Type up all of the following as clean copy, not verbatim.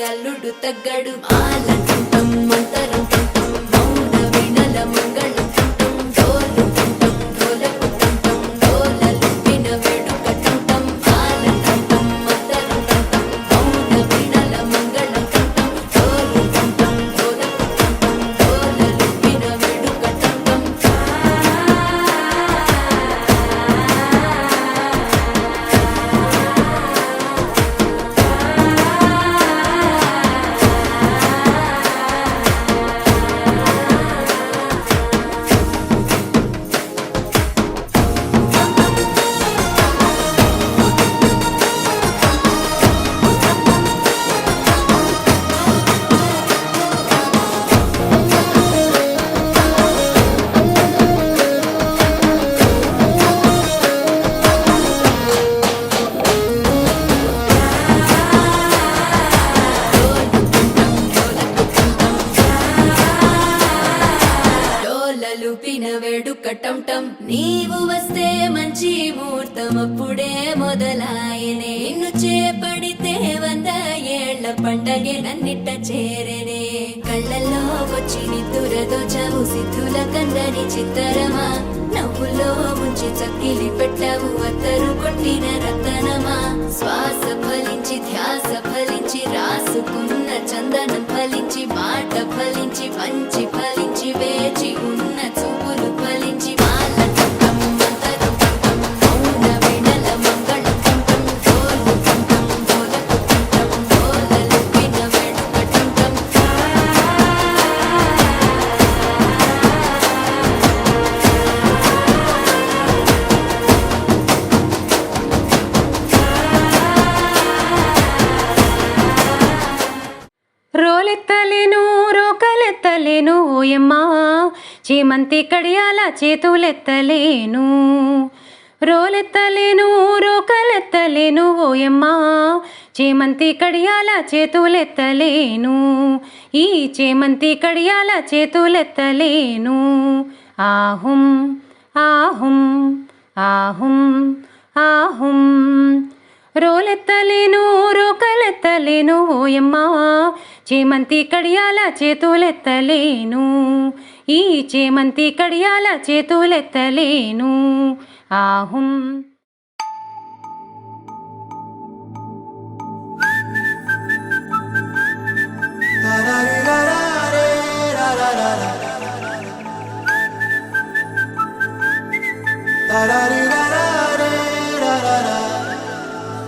అల్లుడు తగ్గడు ఆలంటం మంతరం తంతం మౌన వినల మంగళం తంతం డోలు తంతం డోలకు తంతం డోలలు విన వేడుక తంతం ఆలంటం మంతరం తంతం మౌన వినల మంగళం తంతం డోలు తంతం డోలకు తంతం డోలలు విన వేడుక తంతం లూపిన వేడుక టంటం నీవు వస్తే మంచి ముహూర్తం అప్పుడే మొదలాయనే నిన్ను చేపడితే 100 ఏళ్ల పండగే నన్నిట్ట చేరనే కళ్ళల్లో వచ్చి నిద్దురదోచావు సిద్ధుల కందని చిత్తరమా నవ్వులో ముంచి చక్కిలి పెట్టావు అత్తరు కొట్టిన రతనమా శ్వాస ఫలించి ధ్యాస ఫలించి రాసుకున్న చందనం ఫలించి మాట ఫలించి మంచి ఫలించి వేచి ఉన్న చూపులు ఫలించి మాల తంతం మంతరం తంతం మౌన వినల మంగళం తంతం డోలు తంతం డోలకు తంతం డోలలు విన వేడుక తంతం రోలెత్తలేను రోకలెత్తలేను ఓయమ్మా చేమంతి కడియాల చేతులెత్తలేను రోలెత్తలేను రోకలెత్తలేను ఓయమ్మా చేమంతి కడియాల చేతులెత్తలేను ఈ చేమంతి కడియాల చేతులెత్తలేను ఆహుం ఆహుం ఆహుం ఆహుం రోలెత్తలేను రోకలెత్తలేను ఓయమ్మా చేమంతి కడియాల చేతులెత్తలేను ఈ చేమంతి కడియాల చేతులెత్తలేను ఆహుం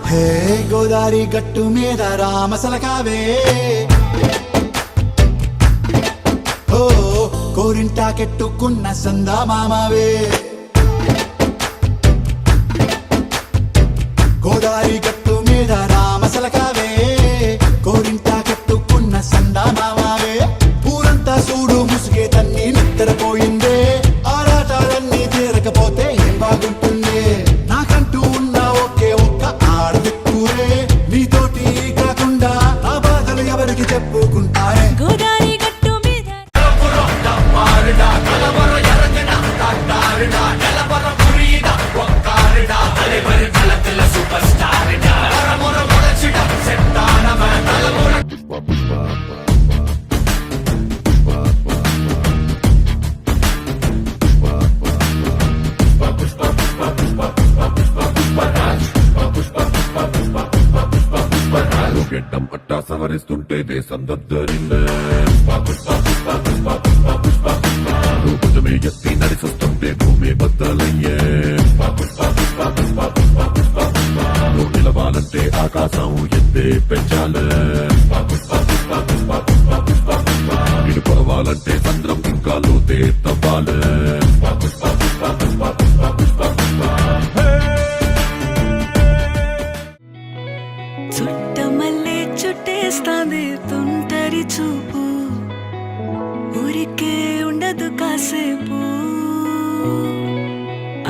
హే గోదారి గట్టు మీద రామసలకావే ఓ కోరింటా కెట్టుకున్న సందా మామావే గోదారి గట్టు మీద రామసలకావే కోరింటా కెట్టుకున్న సందా మామావే ఊరంతా చూడు ముసుగే తన్ని నిద్రపోయిందే ఆరాటాలన్నీ తీరకపోతే ఏం బాగుంటుందే నాకంటూ ఉన్న ఒకే ఒక్క ఆడదిక్కురే నీతోటి కాకుండా నా బాధలు ఎవరికి చెప్పుకుంటారే గోదారి గట్టు మీద గెడ్డం పట్టా సవరిస్తుంటే దేశం దద్దరిందే చెప్పాలంటే సంద్రం ఇంకా లోతే తవ్వాలి. చుట్టమల్లే చుట్టేస్తాంది తుంటరి చూపు, ఊరికే ఉండదు కాసేపు.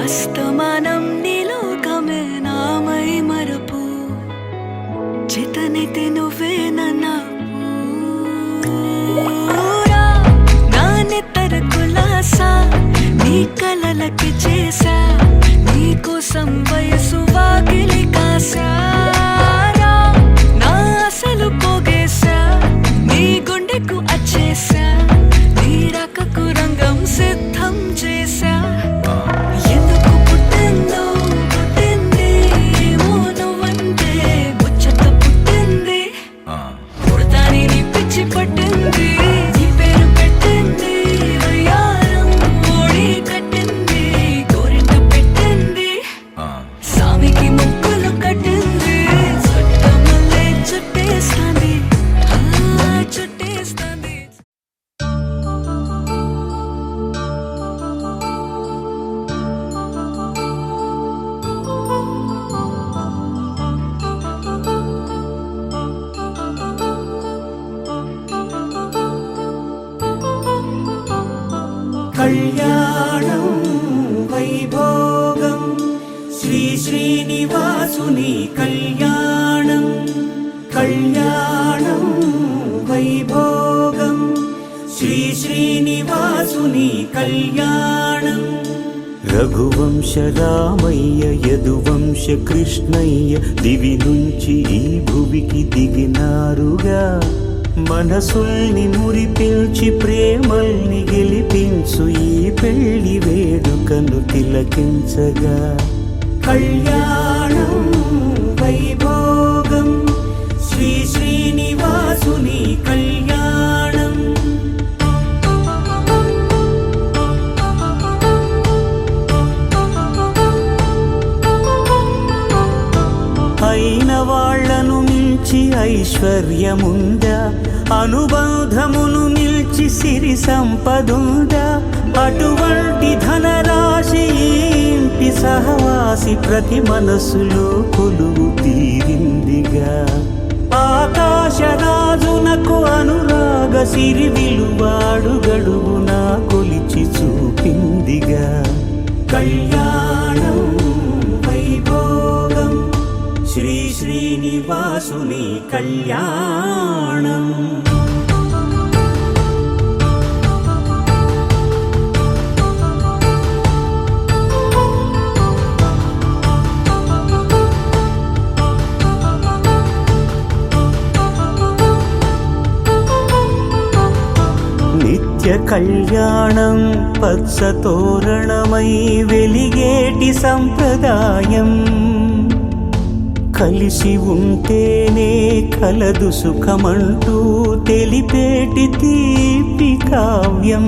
అస్తమానం నీలోకమే నామై మరపు, చేతనైతే నువ్వే నాన్నెత్తర కులాసా నీ కలలకి చేసా, నీ కోసం వయసు వాకిలి కాసా. అసలు పోగేశా నీ గుండెకు అచ్చేసా, నీ రకకు రంగం సిద్ధం చేశా. ఎందుకు పుట్టిందో పుట్టింది ఏమో నువ్వంటే ముచ్చట పుట్టింది, పుడతాని నీ పిచ్చి పట్టింది, నీ పేరు పెట్టింది వయ్యారం ఓడి కట్టింది, గోరింట పెట్టింది సామికి ముక్కులు కట్టింది. చుట్టేస్తాంది చుట్టేస్తాంది. కళ్యాణం వైభోగం శ్రీ శ్రీనివాసుని కళ్యాణం, కళ్యాణం వైభోగం శ్రీ శ్రీనివాసుని కళ్యాణం. రఘువంశ రామయ్య యదువంశ కృష్ణయ్య దివి నుంచి ఈ భువికి దిగినారుగా, మనసుల్ని మురిపించి ప్రేమల్ని గెలిపించు ఈ పెళ్లి వేడుకను తిలకించగా. కళ్యాణం వైభోగం శ్రీ శ్రీనివాసుని కళ్యాణం. అయిన వాళ్లను మించి ఐశ్వర్యముందా, అనుబంధమును మిల్చి సిరి సంపదుందా, అటువంటి ధనరాశి ఇంటి సహవాసి ప్రతి మనసులో కొలువు తీరిందిగా. ఆకాశరాజునకు అనురాగ సిరి విలువాడు గడుగునా కొలిచి చూపిందిగా. కళ్యాణం వైభోగం శ్రీ శ్రీనివాసుని కళ్యాణం. నిత్య కళ్యాణం పచ్చ తోరణమై వెలిగేటి సంప్రదాయం, కలిసి ఉంటేనే కలదు సుఖమంటూ తెలిపేటి తీపి కావ్యం.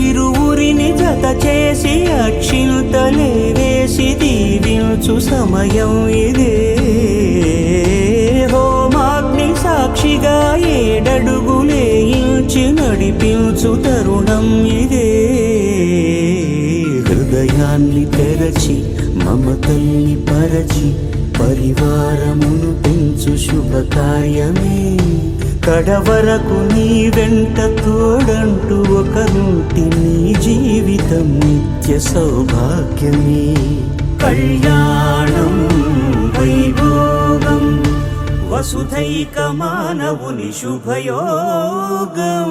ఇరువురిని జత చేసి అక్షింతలే వేసి దీవించు సమయం ఇదే, హోమాగ్ని సాక్షిగా ఏడడుగులే ఇంచి నడిపించు తరుణం ఇదే. హృదయాన్ని తెరచి మమతల్ని పరచి పరివారమును పెంచు శుభకార్యమే, కడవరకు నీ వెంట తోడంటూ ఒకరుంటి నీ జీవితం నిత్య సౌభాగ్యమే. కళ్యాణం వైభోగం వసుధైక మానవుని శుభయోగం.